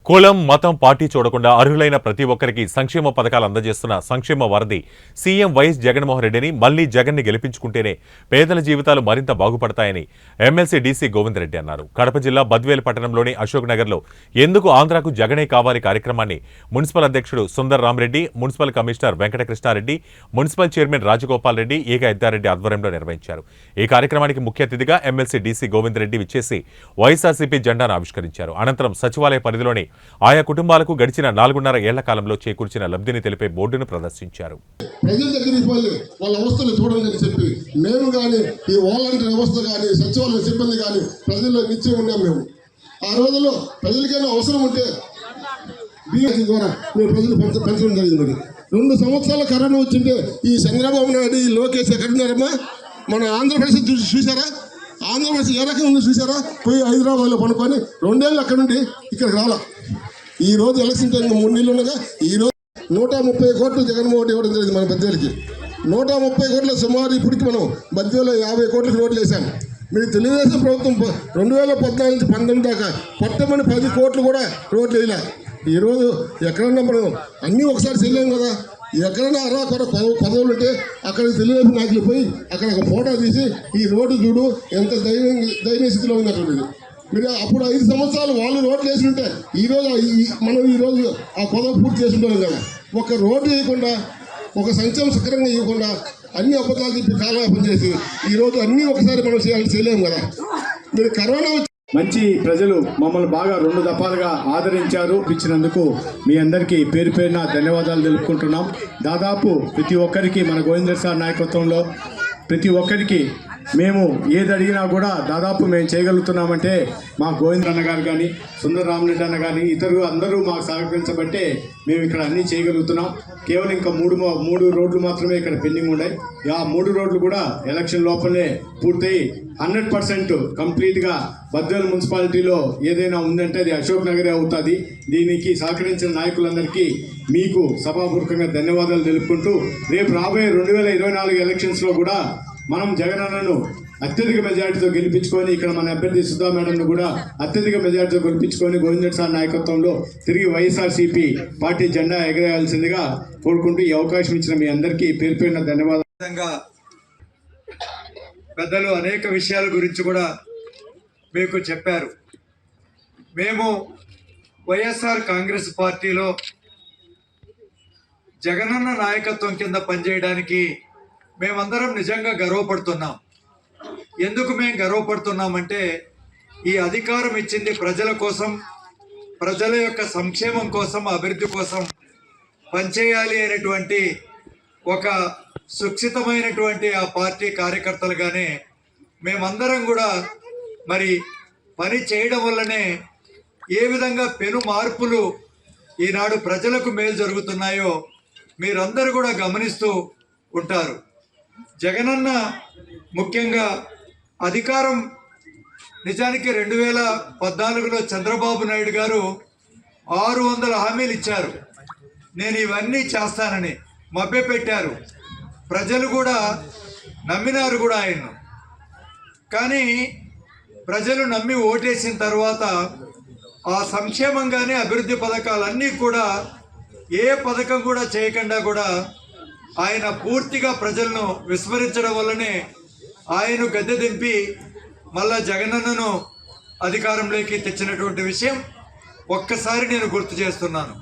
కులం మతం పార్టీ చూడకుండా అర్హులైన ప్రతి ఒక్కరికి సంక్షేమ పథకాలు అందజేస్తున్న సంక్షేమ వారధి సీఎం వైఎస్ జగన్మోహన్ రెడ్డిని మళ్లీ జగన్ని గెలిపించుకుంటేనే పేదల జీవితాలు మరింత బాగుపడతాయని ఎమ్మెల్సీ డీసీ గోవిందరెడ్డి అన్నారు. కడప జిల్లా బద్వేల్ పట్టణంలోని అశోక్ నగర్లో ఎందుకు ఆంధ్రాకు జగనే కావాలి కార్యక్రమాన్ని మున్సిపల్ అధ్యక్షుడు Sundar Rama Reddy, municipal commissioner Venkatakrishna Reddy, municipal chairman Rajagopal Reddy, ఏక ఎద్దారెడ్డి ఆధ్వర్యంలో నిర్వహించారు. ఈ కార్యక్రమానికి ముఖ్య అతిథిగా ఎమ్మెల్సీ డీసీ గోవిందరెడ్డి విచ్చేసి వైఎస్ఆర్సీపీ జెండాను ఆవిష్కరించారు. అనంతరం సచివాలయ పరిధిలోని ఆయా కుటుంబాలకు గడిచిన 4.5 ఏళ్ల కాలంలో చేకూర్చిన లబ్ధిని తెలిపే బోర్డును ప్రదర్శించారు. ప్రజల దగ్గరికి వెళ్ళి వాళ్ళ అవస్థలు చూడాలని చెప్పి మేము కానీ ఈ వాలంటీర్ వ్యవస్థ కానీ సచివాలయ సిబ్బంది కానీ ప్రజల్లో నిత్యం ఉన్నాం. మేము ఆ రోజుల్లో ప్రజలకైనా అవసరం ఉంటే బీఎస్సీ ద్వారా మేము ప్రజలు పెంచడం జరిగింది. 2 సంవత్సరాల కరోనా వచ్చింటే ఈ చంద్రబాబు నాయుడు, ఈ లోకేష్ ఎక్కడున్నారమ్మా? మన ఆంధ్రప్రదేశ్ చూసారా? ఆంధ్రప్రదేశ్ ఏ రకంగా ఉంది చూసారా? పోయి హైదరాబాద్లో పనుకొని 2 ఏళ్ళు అక్కడ నుండి ఇక్కడికి రాలా. ఈ రోజు ఎలక్షన్ టైం 3 నెలలు ఉండగా ఈ రోజు 130 కోట్లు జగన్మోహన్ రెడ్డి ఇవ్వడం జరిగింది మన బద్వేలకి. 130 కోట్ల సుమారు ఇప్పటికి మనం బద్వేలో 50 కోట్లకి రోడ్లు వేసాం. మీరు తెలుగుదేశం ప్రభుత్వం 2014 నుంచి 19 దాకా పట్టమని 10 కోట్లు కూడా రోడ్లు వేయలే. ఈరోజు ఎక్కడన్నా మనం అన్నీ ఒకసారి చేయలేము కదా. ఎక్కడైనా అరాకొర పదవులు ఉంటే అక్కడ తెలుగుదేశం నాయకులు పోయి అక్కడ ఒక ఫోటో తీసి ఈ రోడ్డు చూడు ఎంత దయనీయ స్థితిలో ఉన్నటువంటిది. మీరు అప్పుడు 5 సంవత్సరాలు వాళ్ళు రోడ్లు వేసి ఉంటే ఈరోజు మనం ఈరోజు ఆ పదవి పూర్తి చేసుకుంటాం కదా. ఒక రోడ్డు వేయకుండా, ఒక సంక్షేమం సక్రమంగా ఇవ్వకుండా అన్ని అబద్ధాలు చెప్పి కాలయాపన చేసి ఈరోజు అన్నీ ఒకసారి మనం చేయలేము కదా. మీరు కరోనా మంచి ప్రజలు మమ్మల్ని బాగా 2 దఫాలుగా ఆదరించారు. ఇచ్చినందుకు మీ అందరికీ పేరు పేరున ధన్యవాదాలు తెలుపుకుంటున్నాం. దాదాపు ప్రతి ఒక్కరికి మన గోవిందర్ సార్ నాయకత్వంలో ప్రతి ఒక్కరికి మేము ఏది అడిగినా కూడా దాదాపు మేము చేయగలుగుతున్నామంటే మా గోవిందర్ అన్న గారు కానీ, సుందర రామరెడ్డి అన్న కానీ, ఇతరులు అందరూ మాకు సహకరించబట్టే మేము ఇక్కడ అన్నీ చేయగలుగుతున్నాం. కేవలం ఇంకా 3 రోడ్లు మాత్రమే ఇక్కడ పెండింగ్ ఉన్నాయి. ఆ 3 రోడ్లు కూడా ఎలక్షన్ లోపలే పూర్తయి 100% కంప్లీట్గా బద్వేల్ మున్సిపాలిటీలో ఏదైనా ఉందంటే అది అశోక్ నగరే అవుతుంది. దీనికి సహకరించిన నాయకులందరికీ మీకు సభాపూర్వకంగా ధన్యవాదాలు తెలుపుకుంటూ రేపు రాబోయే 2024 ఎలక్షన్స్లో కూడా మనం జగనన్నను అత్యధిక మెజార్టీతో గెలిపించుకొని ఇక్కడ మన అభ్యర్థి సుధా మేడంను కూడా అత్యధిక మెజార్టీతో గెలిపించుకొని గోవిందరెడ్డి సార్ నాయకత్వంలో తిరిగి వైఎస్ఆర్సీపీ పార్టీ జెండా ఎగరేయాల్సిందిగా కోరుకుంటూ ఈ అవకాశం ఇచ్చిన మీ అందరికీ పేరు పేరున ధన్యవాదాలు. పెద్దలు అనేక విషయాల గురించి కూడా మీకు చెప్పారు. మేము వైఎస్ఆర్ కాంగ్రెస్ పార్టీలో జగనన్న నాయకత్వం కింద పనిచేయడానికి మేమందరం నిజంగా గర్వపడుతున్నాం. ఎందుకు మేము గర్వపడుతున్నామంటే ఈ అధికారం ఇచ్చింది ప్రజల కోసం, ప్రజల యొక్క సంక్షేమం కోసం, అభివృద్ధి కోసం పనిచేయాలి అనేటువంటి ఒక సుక్షితమైనటువంటి ఆ పార్టీ కార్యకర్తలుగానే మేమందరం కూడా మరి పని చేయడం వల్లనే ఏ విధంగా పెను మార్పులు ఈనాడు ప్రజలకు మేలు జరుగుతున్నాయో మీరందరూ కూడా గమనిస్తూ ఉంటారు. జగనన్న ముఖ్యంగా అధికారం నిజానికి 2014లో చంద్రబాబు నాయుడు గారు 600 హామీలు ఇచ్చారు. నేను ఇవన్నీ చేస్తానని మభ్యపెట్టారు. ప్రజలు కూడా నమ్మినారు కూడా ఆయన్ను. కానీ ప్రజలు నమ్మి ఓటేసిన తర్వాత ఆ సంక్షేమం కానీ అభివృద్ధి పథకాలన్నీ కూడా ఏ పథకం కూడా చేయకుండా కూడా ఆయన పూర్తిగా ప్రజలను విస్మరించడం వల్లనే ఆయన గద్దె దింపి మళ్ళా జగనన్నను అధికారంలోకి తెచ్చినటువంటి విషయం ఒక్కసారి నేను గుర్తు చేస్తున్నాను.